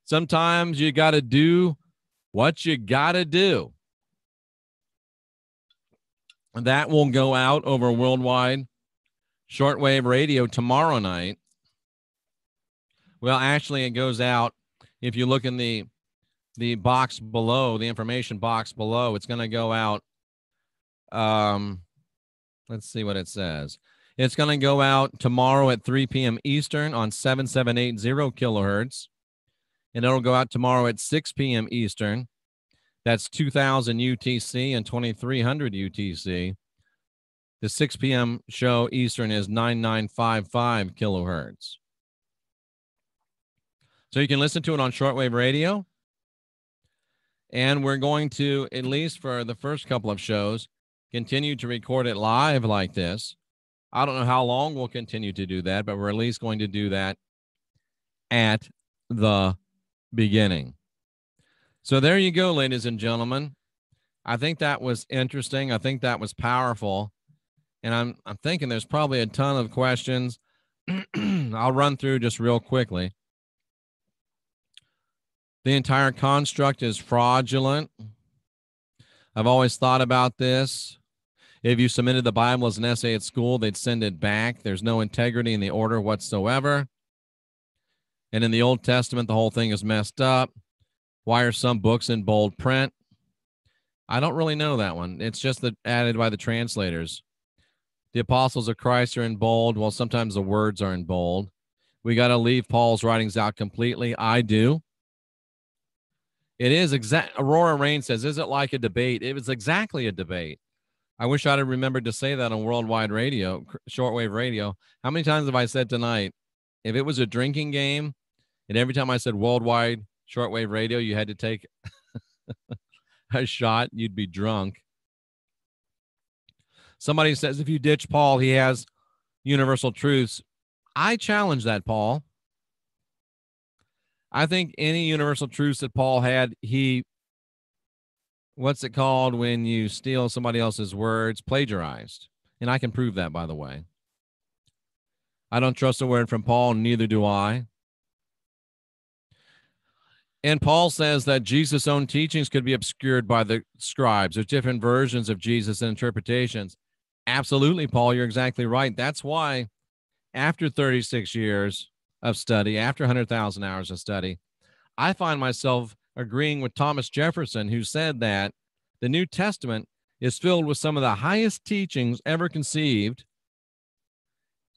sometimes you got to do what you got to do. That will go out over worldwide shortwave radio tomorrow night. Well, actually, it goes out. If you look in the box below, the information box below, it's going to go out. Let's see what it says. It's going to go out tomorrow at 3 p.m. Eastern on 7780 kilohertz. And it'll go out tomorrow at 6 p.m. Eastern. That's 2000 UTC and 2300 UTC. The 6 p.m. show Eastern is 9955 kilohertz. So you can listen to it on shortwave radio. And we're going to, at least for the first couple of shows, continue to record it live like this. I don't know how long we'll continue to do that, but we're at least going to do that at the beginning. So there you go, ladies and gentlemen. I think that was interesting. I think that was powerful. And I'm thinking there's probably a ton of questions I'll run through just real quickly. The entire construct is fraudulent. I've always thought about this. If you submitted the Bible as an essay at school, they'd send it back. There's no integrity in the order whatsoever. And in the Old Testament, the whole thing is messed up. Why are some books in bold print? I don't really know that one. It's just added by the translators. The apostles of Christ are in bold. Well, sometimes the words are in bold. We got to leave Paul's writings out completely. I do. It is Aurora Rain says, is it like a debate? It was exactly a debate. I wish I'd have remembered to say that on worldwide radio, shortwave radio. How many times have I said tonight, if it was a drinking game, and every time I said worldwide shortwave radio, you had to take a shot, you'd be drunk. Somebody says, if you ditch Paul, he has universal truths. I challenge that, Paul. I think any universal truths that Paul had, what's it called when you steal somebody else's words? Plagiarized. And I can prove that, by the way. I don't trust a word from Paul, neither do I. And Paul says that Jesus' own teachings could be obscured by the scribes. There's different versions of Jesus and interpretations. Absolutely, Paul, you're exactly right. That's why after 36 years of study, after 100,000 hours of study, I find myself agreeing with Thomas Jefferson, who said that the New Testament is filled with some of the highest teachings ever conceived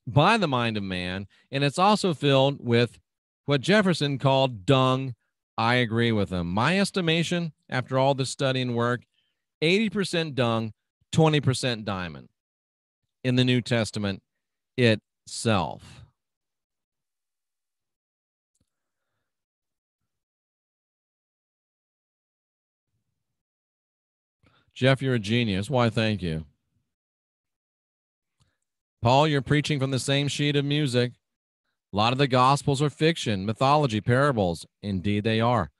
by the mind of man, and it's also filled with what Jefferson called dung. I agree with him. My estimation, after all this study and work, 80% dung, 20% diamond in the New Testament itself. Jeff, you're a genius. Why, thank you. Paul, you're preaching from the same sheet of music. A lot of the Gospels are fiction, mythology, parables. Indeed, they are.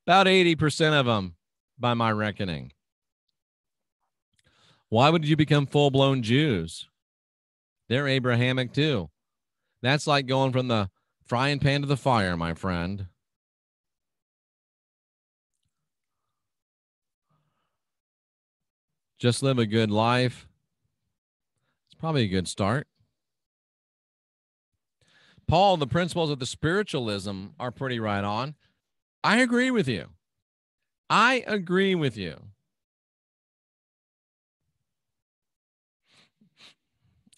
About 80% of them, by my reckoning. Why would you become full-blown Jews? They're Abrahamic too. That's like going from the frying pan to the fire, my friend. Just live a good life. It's probably a good start. Paul, the principles of the spiritualism are pretty right on. I agree with you. I agree with you.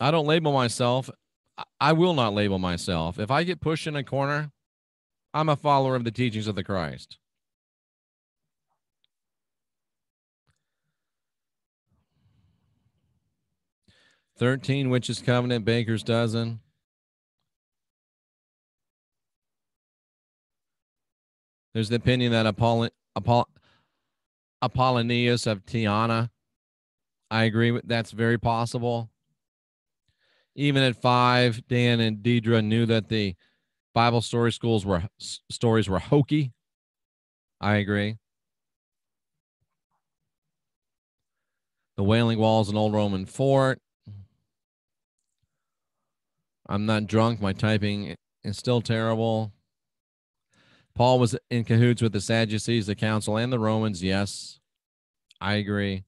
I don't label myself. I will not label myself. If I get pushed in a corner, I'm a follower of the teachings of the Christ. "13 Witches Covenant, Baker's Dozen." There's the opinion that Apollonius of Tyana. I agree with that's very possible. Even at 5, Dan and Deidre knew that the Bible stories were hokey. I agree. The Wailing Wall is an old Roman fort. I'm not drunk. My typing is still terrible. Paul was in cahoots with the Sadducees, the council, and the Romans. Yes, I agree.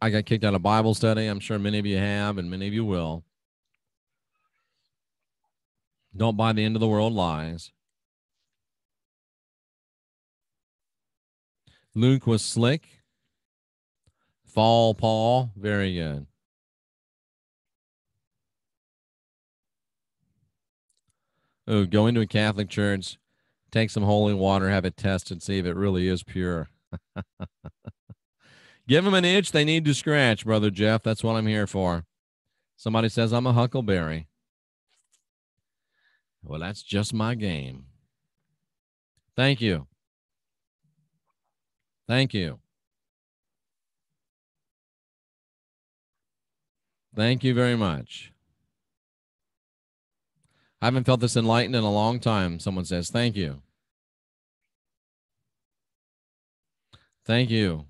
I got kicked out of Bible study. I'm sure many of you have, and many of you will. Don't buy the end of the world lies. Luke was slick. Fall Paul, very good. Oh, go into a Catholic church, take some holy water, have it tested, see if it really is pure. Give them an itch they need to scratch, Brother Jeff. That's what I'm here for. Somebody says I'm a huckleberry. Well, that's just my game. Thank you. Thank you. Thank you very much. I haven't felt this enlightened in a long time. Someone says, thank you. Thank you.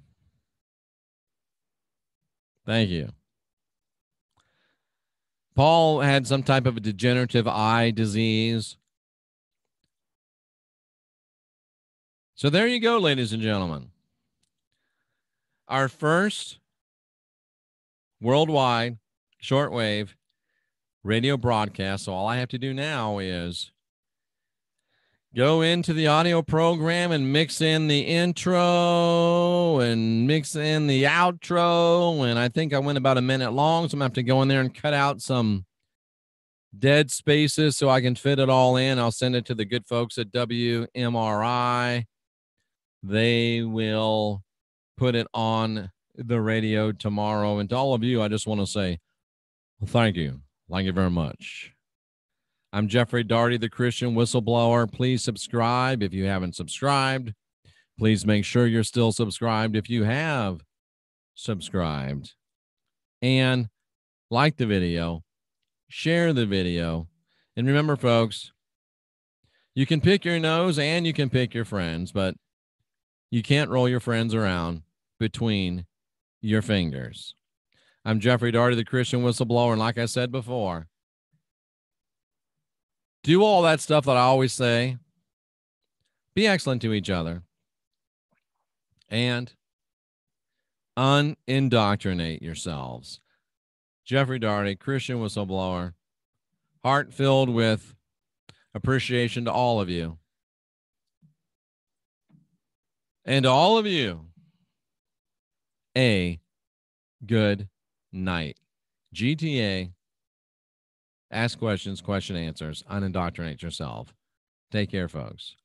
Thank you. Paul had some type of a degenerative eye disease. So there you go, ladies and gentlemen. Our first worldwide shortwave radio broadcast. So all I have to do now is go into the audio program and mix in the intro and mix in the outro. And I think I went about a minute long, so I'm going to have to go in there and cut out some dead spaces so I can fit it all in. I'll send it to the good folks at WMRI. They will put it on the radio tomorrow. And to all of you, I just want to say, well, thank you. Thank you very much. I'm Jeffrey Daugherty, the Christian Whistleblower. Please subscribe if you haven't subscribed. Please make sure you're still subscribed if you have subscribed. And like the video, share the video. And remember, folks, you can pick your nose and you can pick your friends, but you can't roll your friends around between your fingers. I'm Jeffrey Daugherty, the Christian Whistleblower. And like I said before, do all that stuff that I always say. Be excellent to each other. And unindoctrinate yourselves. Jeffrey Daugherty, Christian Whistleblower. Heart filled with appreciation to all of you. And to all of you, a good night. GTA. Ask questions, question answers. Unindoctrinate yourself. Take care, folks.